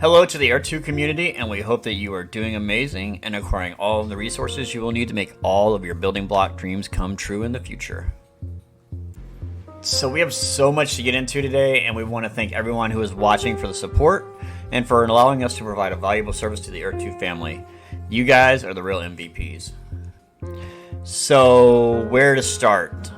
Hello to the Earth2 community, and we hope that you are doing amazing and acquiring all of the resources you will need to make all of your building block dreams come true in the future. So we have so much to get into today, and we want to thank everyone who is watching for the support and for allowing us to provide a valuable service to the Earth2 family. You guys are the real MVPs. So where to start?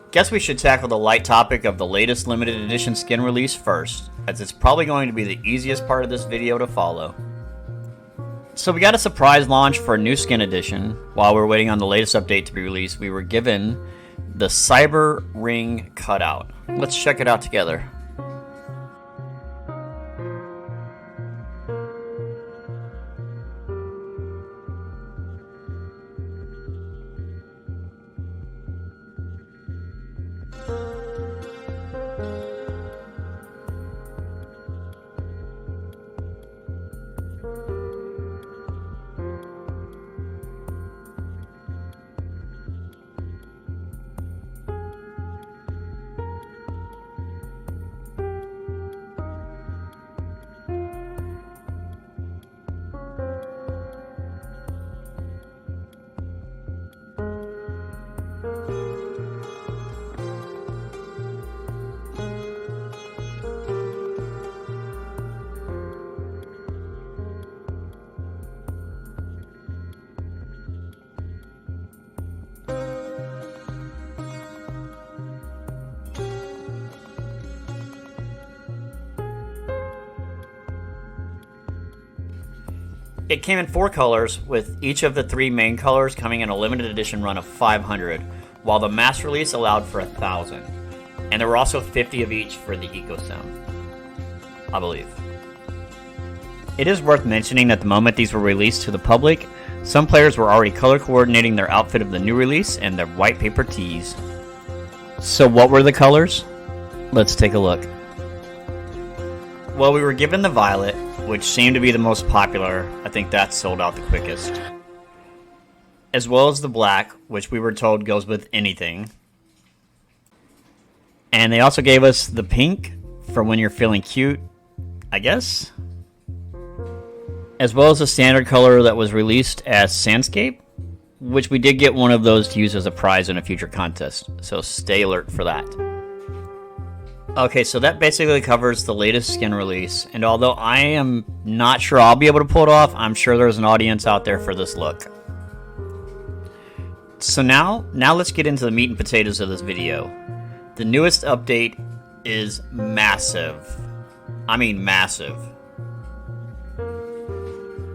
Guess we should tackle the light topic of the latest limited edition skin release first, as it's probably going to be the easiest part of this video to follow. So we got a surprise launch for a new skin edition. While we're waiting on the latest update to be released, we were given the Cyber Ring cutout. Let's check it out together. It came in 4 colors, with each of the 3 main colors coming in a limited edition run of 500, while the mass release allowed for 1,000. And there were also 50 of each for the EcoSim, I believe. It is worth mentioning that the moment these were released to the public, some players were already color coordinating their outfit of the new release and their white paper tees. So what were the colors? Let's take a look. Well, we were given the violet, which seemed to be the most popular. I think that sold out the quickest. As well as the black, which we were told goes with anything. And they also gave us the pink for when you're feeling cute, I guess. As well as the standard color that was released as Sandscape, which we did get one of those to use as a prize in a future contest, so stay alert for that. Okay, so that basically covers the latest skin release, and although I am not sure I'll be able to pull it off, I'm sure there's an audience out there for this look. So now let's get into the meat and potatoes of this video. The newest update is massive. I mean massive.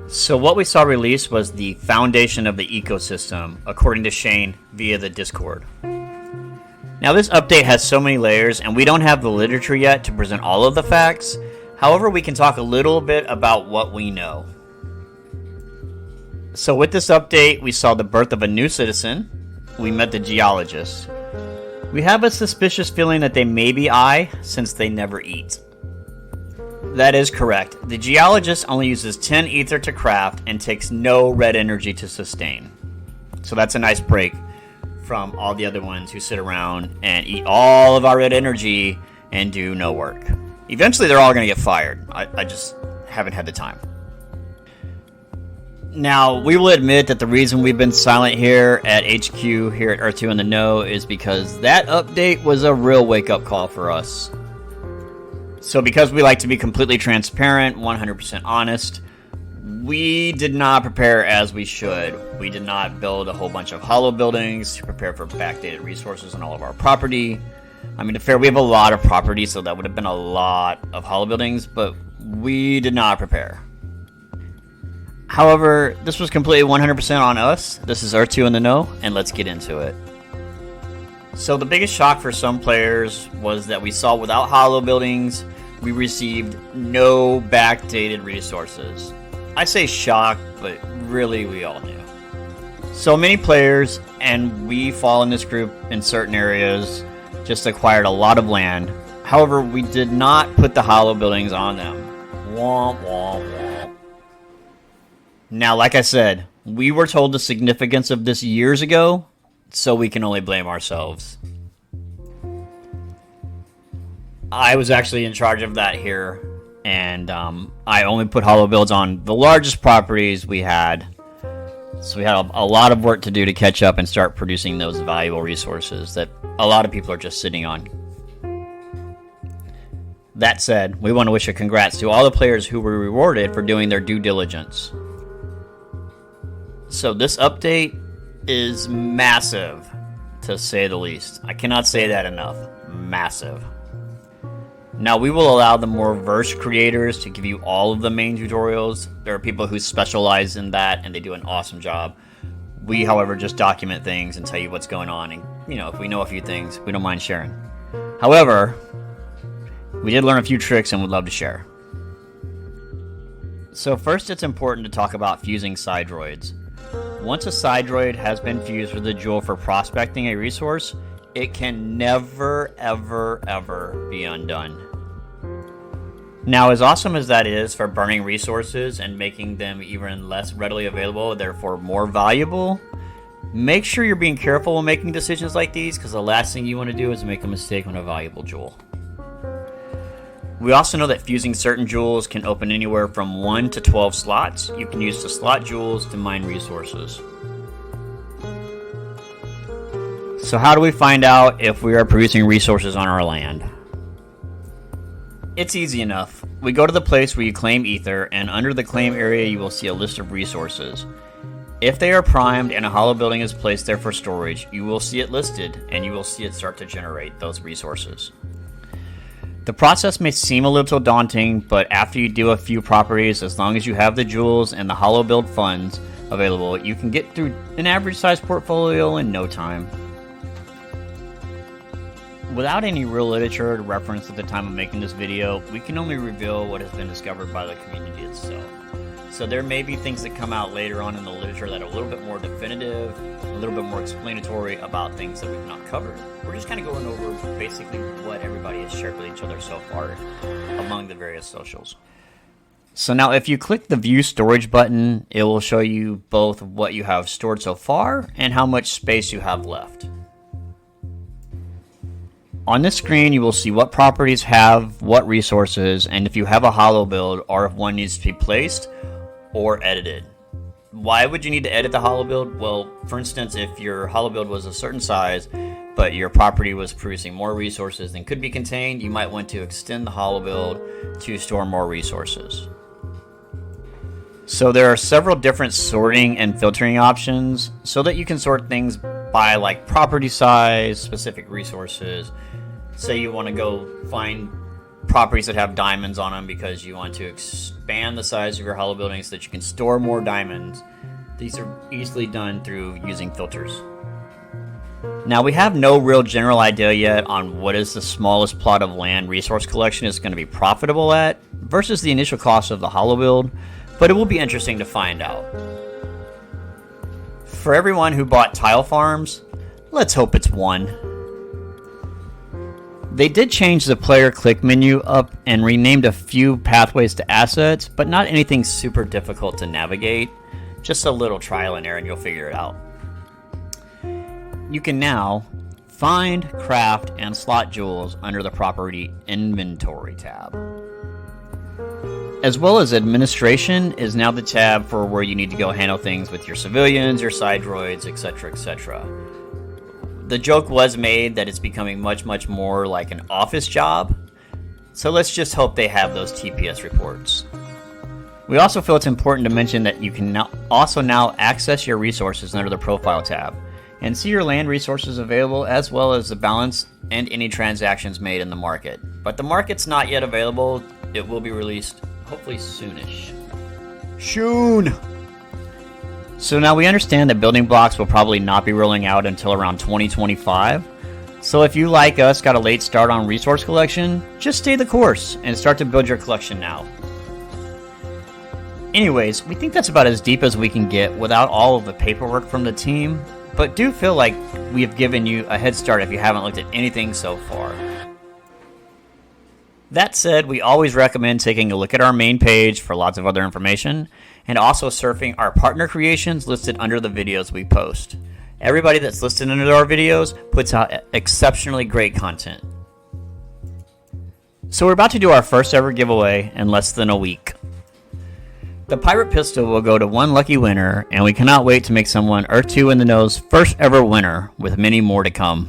So what we saw released was the foundation of the ecosystem, according to Shane via the Discord. Now this update has so many layers, and we don't have the literature yet to present all of the facts. However, we can talk a little bit about what we know. So with this update, we saw the birth of a new citizen. We met the geologists. We have a suspicious feeling that they may be eye, since they never eat. That is correct. The geologist only uses 10 ether to craft and takes no red energy to sustain. So that's a nice break from all the other ones who sit around and eat all of our red energy and do no work. Eventually they're all going to get fired. I just haven't had the time. Now, we will admit that the reason we've been silent here at HQ, here at Earth2 in the Know, is because that update was a real wake-up call for us. So because we like to be completely transparent, 100% honest, we did not prepare as we should. We did not build a whole bunch of hollow buildings to prepare for backdated resources on all of our property. I mean, to be fair, we have a lot of property, so that would have been a lot of hollow buildings, but we did not prepare. However, this was completely 100% on us. This is Earth2 in the Know, and let's get into it. So the biggest shock for some players was that we saw without hollow buildings, we received no backdated resources. I say shock, but really we all knew. So many players, and we fall in this group in certain areas, just acquired a lot of land. However, we did not put the hollow buildings on them. Womp, womp, womp. Now, like I said, we were told the significance of this years ago, so we can only blame ourselves. I was actually in charge of that here and I only put hollow builds on the largest properties we had. So we had a lot of work to do to catch up and start producing those valuable resources that a lot of people are just sitting on. That said, we want to wish a congrats to all the players who were rewarded for doing their due diligence. So this update is massive, to say the least. I cannot say that enough. Massive. Now, we will allow the more versed creators to give you all of the main tutorials. There are people who specialize in that, and they do an awesome job. We, however, just document things and tell you what's going on. And, if we know a few things, we don't mind sharing. However, we did learn a few tricks and would love to share. So first, it's important to talk about fusing side droids. Once a side droid has been fused with a jewel for prospecting a resource, it can never, ever, ever be undone. Now, as awesome as that is for burning resources and making them even less readily available, therefore more valuable, make sure you're being careful when making decisions like these, because the last thing you want to do is make a mistake on a valuable jewel. We also know that fusing certain jewels can open anywhere from 1 to 12 slots. You can use the slot jewels to mine resources. So how do we find out if we are producing resources on our land? It's easy enough. We go to the place where you claim ether, and under the claim area you will see a list of resources. If they are primed and a hollow building is placed there for storage, you will see it listed, and you will see it start to generate those resources. The process may seem a little daunting, but after you do a few properties, as long as you have the jewels and the hollow build funds available, you can get through an average sized portfolio in no time. Without any real literature to reference at the time of making this video, we can only reveal what has been discovered by the community itself. So there may be things that come out later on in the literature that are a little bit more definitive, a little bit more explanatory about things that we've not covered. We're just kind of going over basically what everybody has shared with each other so far among the various socials. So now if you click the View Storage button, it will show you both what you have stored so far and how much space you have left. On this screen, you will see what properties have what resources, and if you have a hollow build, or if one needs to be placed or edited. Why would you need to edit the hollow build? Well, for instance, if your hollow build was a certain size, but your property was producing more resources than could be contained, you might want to extend the hollow build to store more resources. So there are several different sorting and filtering options so that you can sort things by like property size, specific resources. Say you want to go find properties that have diamonds on them because you want to expand the size of your hollow building so that you can store more diamonds. These are easily done through using filters. Now, we have no real general idea yet on what is the smallest plot of land resource collection is going to be profitable at versus the initial cost of the hollow build, but it will be interesting to find out. For everyone who bought tile farms, let's hope it's 1. They did change the player click menu up and renamed a few pathways to assets, but not anything super difficult to navigate. Just a little trial and error and you'll figure it out. You can now find, craft, and slot jewels under the property inventory tab. As well as administration is now the tab for where you need to go handle things with your civilians, your side droids, etc., etc. The joke was made that it's becoming much, much more like an office job. So let's just hope they have those TPS reports. We also feel it's important to mention that you can now access your resources under the Profile tab and see your land resources available as well as the balance and any transactions made in the market. But the market's not yet available. It will be released hopefully soonish. Soon! So now we understand that building blocks will probably not be rolling out until around 2025. So if you, like us, got a late start on resource collection, just stay the course and start to build your collection now. Anyways, we think that's about as deep as we can get without all of the paperwork from the team, but do feel like we have given you a head start if you haven't looked at anything so far. That said, we always recommend taking a look at our main page for lots of other information, and also surfing our partner creations listed under the videos we post. Everybody that's listed under our videos puts out exceptionally great content. So we're about to do our first ever giveaway in less than a week. The Pirate Pistol will go to one lucky winner, and we cannot wait to make someone Earth2 in the Know's first ever winner, with many more to come.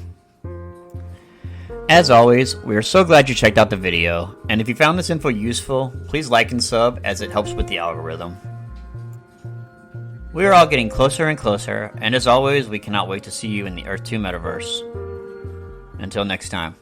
As always, we are so glad you checked out the video, and if you found this info useful, please like and sub as it helps with the algorithm. We are all getting closer and closer, and as always, we cannot wait to see you in the Earth2 metaverse. Until next time.